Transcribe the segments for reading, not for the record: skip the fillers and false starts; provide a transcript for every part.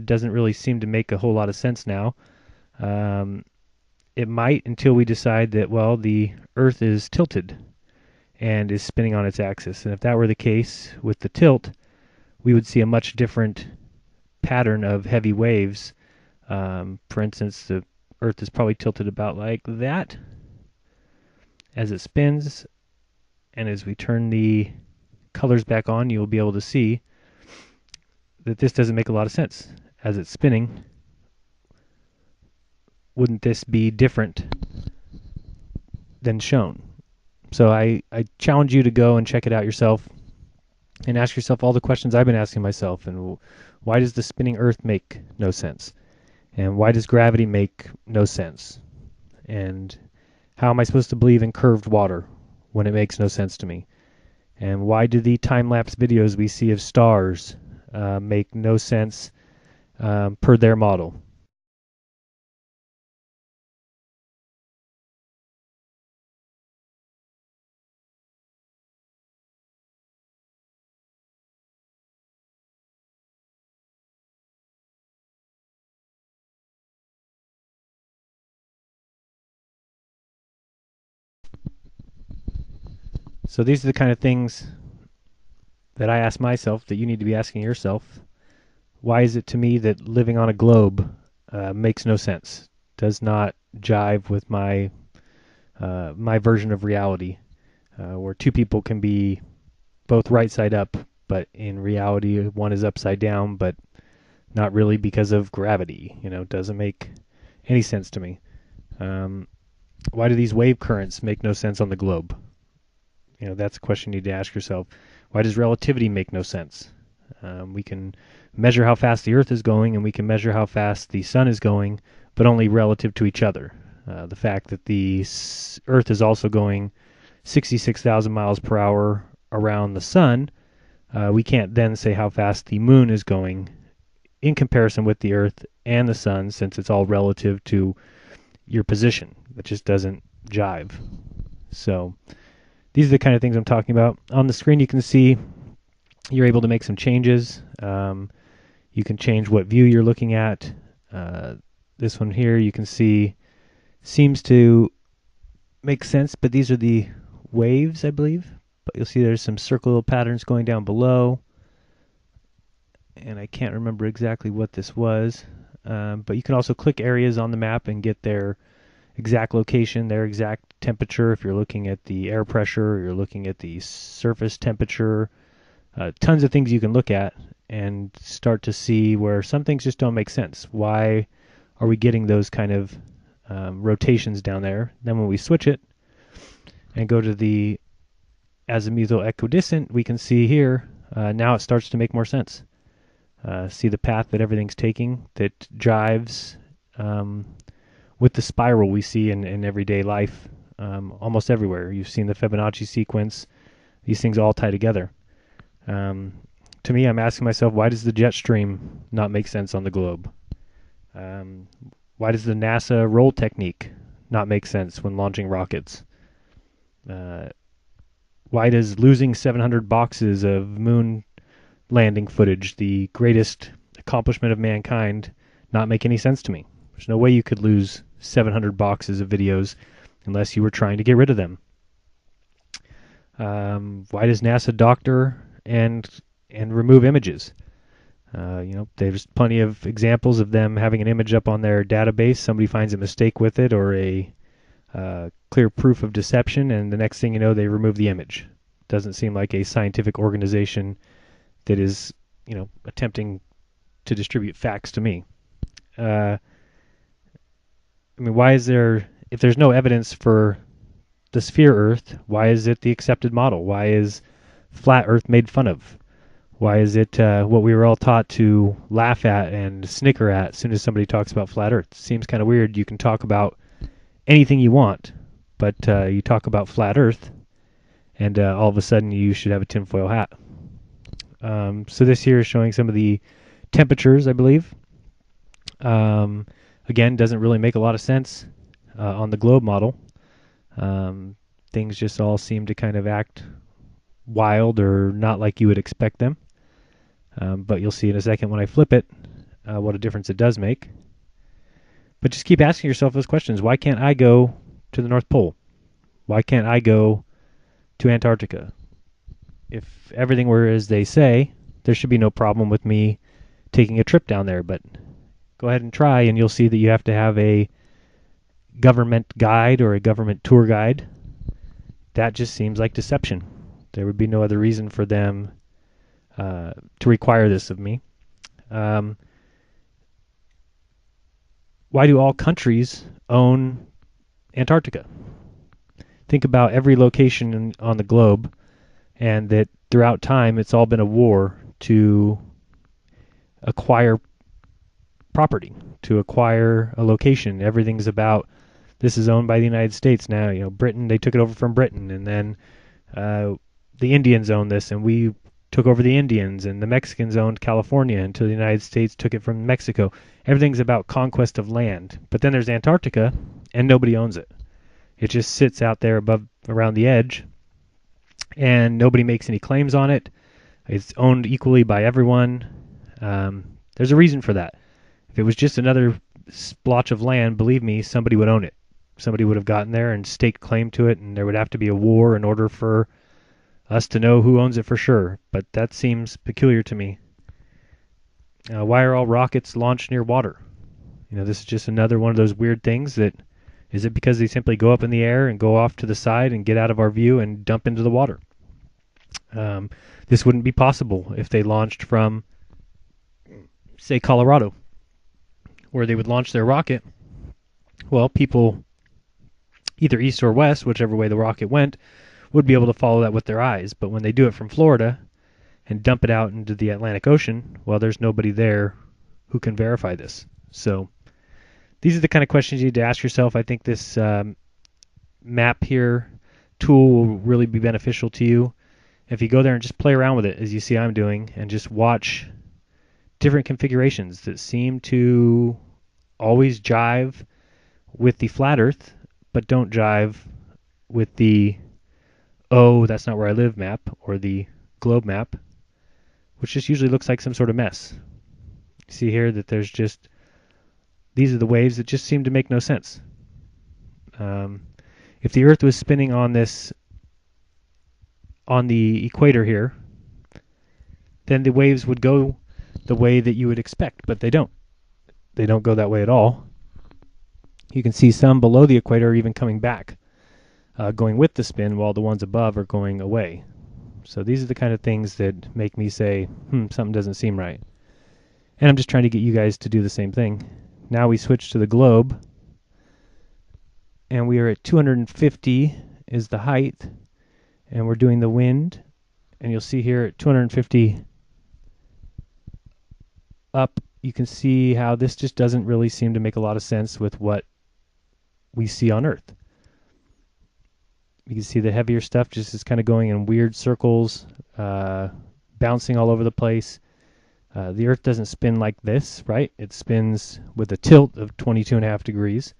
Doesn't really seem to make a whole lot of sense now. Um, it might until we decide that, well, the Earth is tilted and is spinning on its axis. And if that were the case with the tilt, we would see a much different pattern of heavy waves. For instance, the Earth is probably tilted about like that as it spins. And as we turn the colors back on, you'll be able to see that this doesn't make a lot of sense. As it's spinning, wouldn't this be different than shown? So I challenge you to go and check it out yourself and ask yourself all the questions I've been asking myself. And why does the spinning Earth make no sense? And why does gravity make no sense? And how am I supposed to believe in curved water when it makes no sense to me? And why do the time-lapse videos we see of stars make no sense per their model? So these are the kind of things that I ask myself that you need to be asking yourself. Why is it to me that living on a globe makes no sense? Does not jive with my version of reality, where two people can be both right side up, but in reality one is upside down, but not really because of gravity. It doesn't make any sense to me. Why do these wave currents make no sense on the globe? That's a question you need to ask yourself. Why does relativity make no sense? We can measure how fast the Earth is going, and we can measure how fast the Sun is going, but only relative to each other. The fact that the Earth is also going 66,000 miles per hour around the Sun, we can't then say how fast the Moon is going in comparison with the Earth and the Sun, since it's all relative to your position. It just doesn't jive. So these are the kind of things I'm talking about. On the screen you can see you're able to make some changes. You can change what view you're looking at. This one here you can see seems to make sense, but these are the waves, I believe. But you'll see there's some circular patterns going down below. And I can't remember exactly what this was. But you can also click areas on the map and get their exact location, their exact temperature. If you're looking at the air pressure, or you're looking at the surface temperature, tons of things you can look at and start to see where some things just don't make sense. Why are we getting those kind of rotations down there? Then when we switch it and go to the azimuthal equidistant, we can see here, now it starts to make more sense. See the path that everything's taking that jives with the spiral we see in everyday life almost everywhere. You've seen the Fibonacci sequence. These things all tie together. To me, I'm asking myself, why does the jet stream not make sense on the globe? Why does the NASA roll technique not make sense when launching rockets? Why does losing 700 boxes of moon landing footage, the greatest accomplishment of mankind, not make any sense to me? There's no way you could lose 700 boxes of videos unless you were trying to get rid of them. Why does NASA doctor and remove images? There's plenty of examples of them having an image up on their database. Somebody finds a mistake with it or a clear proof of deception, and the next thing you know, they remove the image. Doesn't seem like a scientific organization that is, attempting to distribute facts to me. Why is there, if there's no evidence for the sphere Earth, why is it the accepted model? Why is flat Earth made fun of? Why is it what we were all taught to laugh at and snicker at as soon as somebody talks about flat Earth? Seems kind of weird. You can talk about anything you want, but you talk about flat Earth, and all of a sudden you should have a tinfoil hat. So this here is showing some of the temperatures, I believe. Again, doesn't really make a lot of sense on the globe model. Things just all seem to kind of act wild or not like you would expect them. But you'll see in a second when I flip it, what a difference it does make. But just keep asking yourself those questions. Why can't I go to the North Pole? Why can't I go to Antarctica? If everything were as they say, there should be no problem with me taking a trip down there. But go ahead and try, and you'll see that you have to have a government guide or a government tour guide. That just seems like deception. There would be no other reason for them to require this of me. Why do all countries own Antarctica? Think about every location on the globe, and that throughout time it's all been a war to acquire property, to acquire a location. Everything's about, this is owned by the United States now. You know, Britain, they took it over from Britain, and then the Indians own this, and we took over the Indians, and the Mexicans owned California until the United States took it from Mexico. Everything's about conquest of land. But then there's Antarctica, and nobody owns it. It just sits out there above, around the edge, and nobody makes any claims on it. It's owned equally by everyone. There's a reason for that. If it was just another splotch of land, believe me, somebody would own it. Somebody would have gotten there and staked claim to it, and there would have to be a war in order for us to know who owns it for sure. But that seems peculiar to me. Why are all rockets launched near water? You know, this is just another one of those weird things that, is it because they simply go up in the air and go off to the side and get out of our view and dump into the water? This wouldn't be possible if they launched from, say, Colorado, where they would launch their rocket. Well, people, either east or west, whichever way the rocket went, would be able to follow that with their eyes. But when they do it from Florida and dump it out into the Atlantic Ocean, well, there's nobody there who can verify this. So these are the kind of questions you need to ask yourself. I think this map here tool will really be beneficial to you. If you go there and just play around with it, as you see I'm doing, and just watch different configurations that seem to always jive with the flat Earth, but don't jive with the, oh, that's not where I live map, or the globe map, which just usually looks like some sort of mess. You see here that there's just, these are the waves that just seem to make no sense. If the Earth was spinning on this, on the equator here, then the waves would go the way that you would expect, but they don't. They don't go that way at all. You can see some below the equator are even coming back, going with the spin, while the ones above are going away. So these are the kind of things that make me say, something doesn't seem right. And I'm just trying to get you guys to do the same thing. Now we switch to the globe, and we are at 250 is the height, and we're doing the wind, and you'll see here at 250 up, you can see how this just doesn't really seem to make a lot of sense with what we see on Earth. You can see the heavier stuff just is kind of going in weird circles, bouncing all over the place. The Earth doesn't spin like this, right? It spins with a tilt of 22.5 degrees.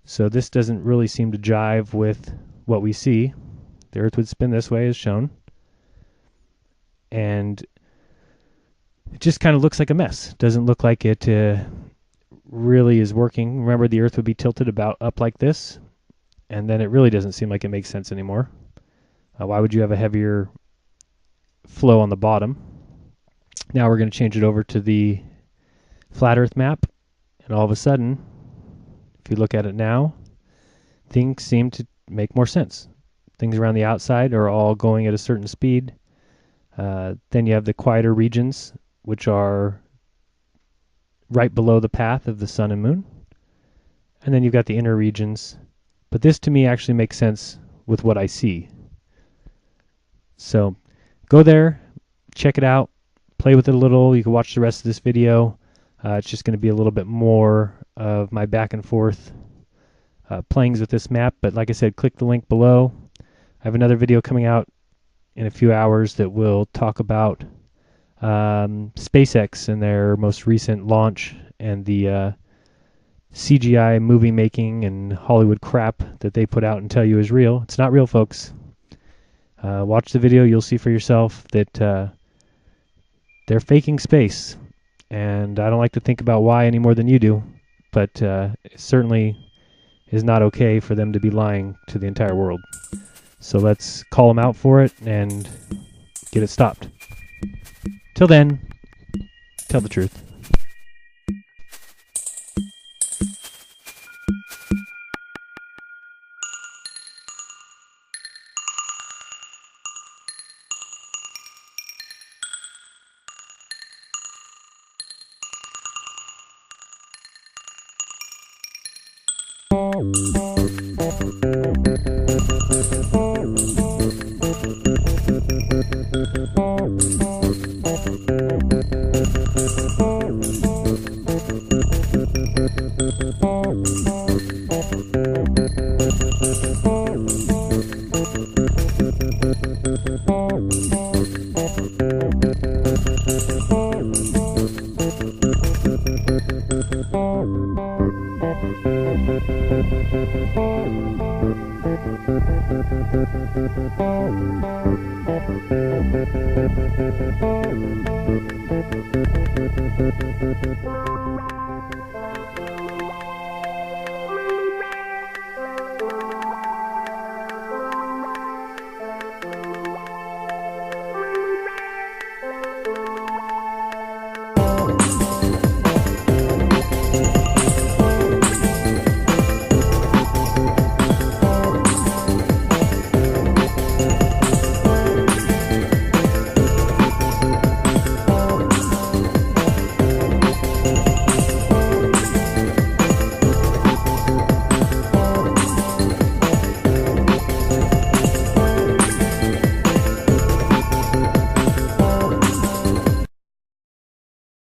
So this doesn't really seem to jive with what we see. The Earth would spin this way as shown. And it just kind of looks like a mess. Doesn't look like it really is working. Remember, the Earth would be tilted about up like this, and then it really doesn't seem like it makes sense anymore. Why would you have a heavier flow on the bottom? Now we're going to change it over to the flat Earth map, and all of a sudden, if you look at it now, things seem to make more sense. Things around the outside are all going at a certain speed. Then you have the quieter regions, which are right below the path of the sun and moon. And then you've got the inner regions. But this to me actually makes sense with what I see. So go there, check it out, play with it a little. You can watch the rest of this video. It's just going to be a little bit more of my back and forth playings with this map. But like I said, click the link below. I have another video coming out in a few hours that will talk about SpaceX and their most recent launch and the CGI movie making and Hollywood crap that they put out and tell you is real. It's not real, folks. Watch the video. You'll see for yourself that they're faking space. and I don't like to think about why any more than you do, but it certainly is not okay for them to be lying to the entire world. So let's call them out for it and get it stopped. Till then, tell the truth.